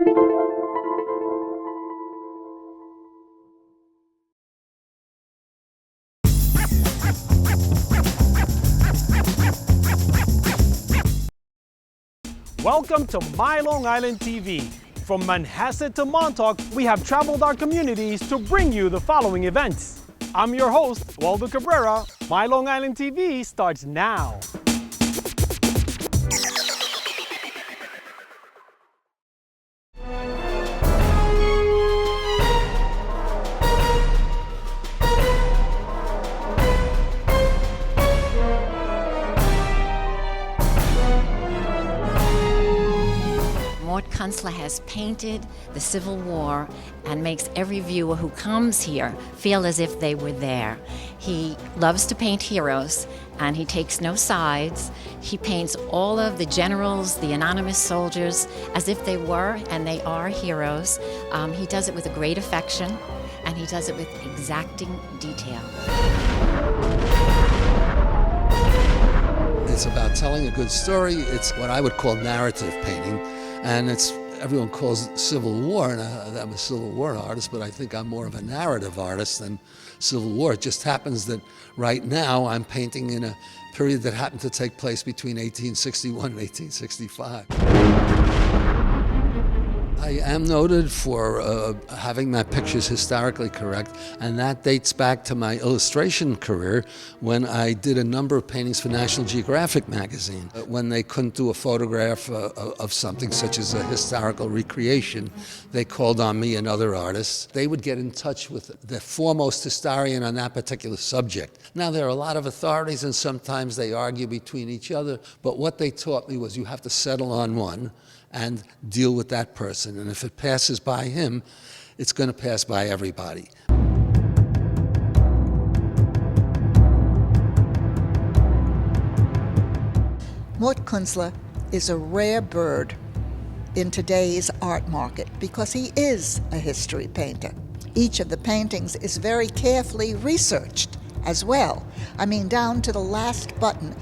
Welcome to My Long Island TV. From Manhasset to Montauk, we have traveled our communities to bring you the following events. I'm your host, Waldo Cabrera. My Long Island TV starts now. Mort Künstler has painted the Civil War and makes every viewer who comes here feel as if they were there. He loves to paint heroes, and he takes no sides. He paints all of the generals, the anonymous soldiers, as if they were and they are heroes. He does it with a great affection, and he does it with exacting detail. It's about telling a good story. It's what I would call narrative painting. And everyone calls it Civil War, and I'm a Civil War artist, but I think I'm more of a narrative artist than Civil War. It just happens that right now I'm painting in a period that happened to take place between 1861 and 1865. I am noted for having my pictures historically correct, and that dates back to my illustration career when I did a number of paintings for National Geographic magazine. When they couldn't do a photograph of something such as a historical recreation, they called on me and other artists. They would get in touch with the foremost historian on that particular subject. Now, there are a lot of authorities, and sometimes they argue between each other, but what they taught me was you have to settle on one and deal with that person. And if it passes by him, it's going to pass by everybody. Mort Künstler is a rare bird in today's art market because he is a history painter. Each of the paintings is very carefully researched as well. I mean, down to the last button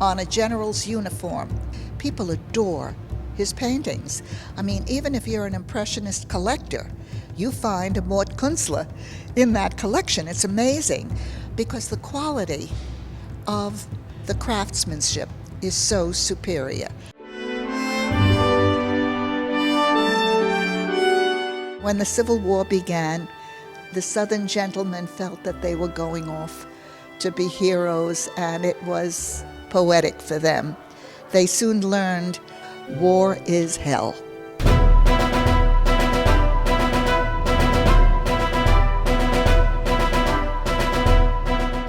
on a general's uniform. People adore his paintings. I mean, even if you're an impressionist collector, you find a Mort Künstler in that collection. It's amazing because the quality of the craftsmanship is so superior. When the Civil War began, the Southern gentlemen felt that they were going off to be heroes, and it was poetic for them. They soon learned war is hell.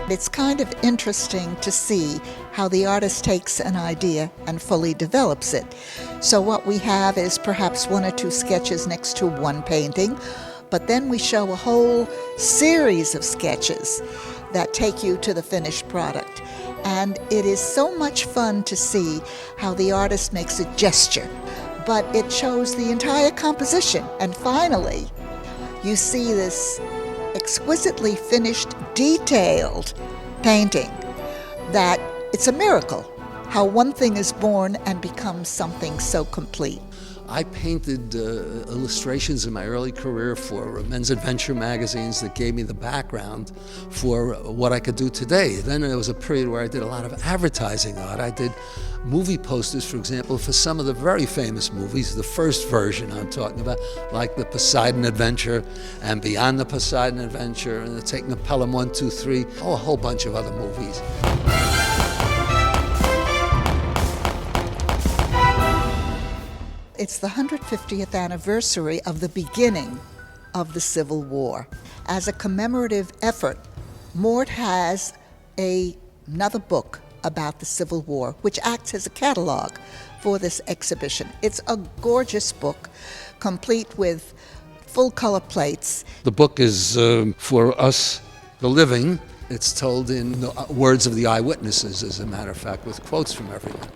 It's kind of interesting to see how the artist takes an idea and fully develops it. So what we have is perhaps one or two sketches next to one painting, but then we show a whole series of sketches that take you to the finished product. And it is so much fun to see how the artist makes a gesture, but it shows the entire composition. And finally, you see this exquisitely finished, detailed painting that it's a miracle how one thing is born and becomes something so complete. I painted illustrations in my early career for men's adventure magazines that gave me the background for what I could do today. Then there was a period where I did a lot of advertising art. I did movie posters, for example, for some of the very famous movies, the first version I'm talking about, like the Poseidon Adventure and Beyond the Poseidon Adventure, and the Taking the Pelham 1, 2, 3, a whole bunch of other movies. It's the 150th anniversary of the beginning of the Civil War. As a commemorative effort, Mort has another book about the Civil War, which acts as a catalog for this exhibition. It's a gorgeous book, complete with full-color plates. The book is for us, the living. It's told in the words of the eyewitnesses, as a matter of fact, with quotes from everyone.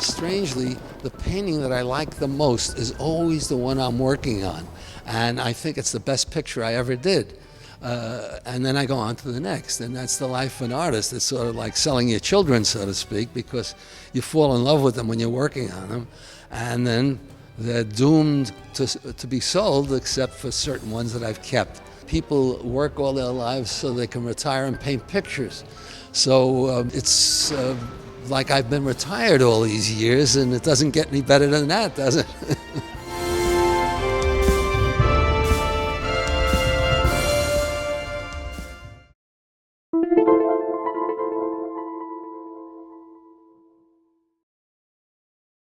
Strangely, the painting that I like the most is always the one I'm working on, and I think it's the best picture I ever did. and then I go on to the next. And that's the life of an artist. It's sort of like selling your children, so to speak, because you fall in love with them when you're working on them, and then they're doomed to be sold, except for certain ones that I've kept. People work all their lives so they can retire and paint pictures. So it's like I've been retired all these years, and it doesn't get any better than that, does it?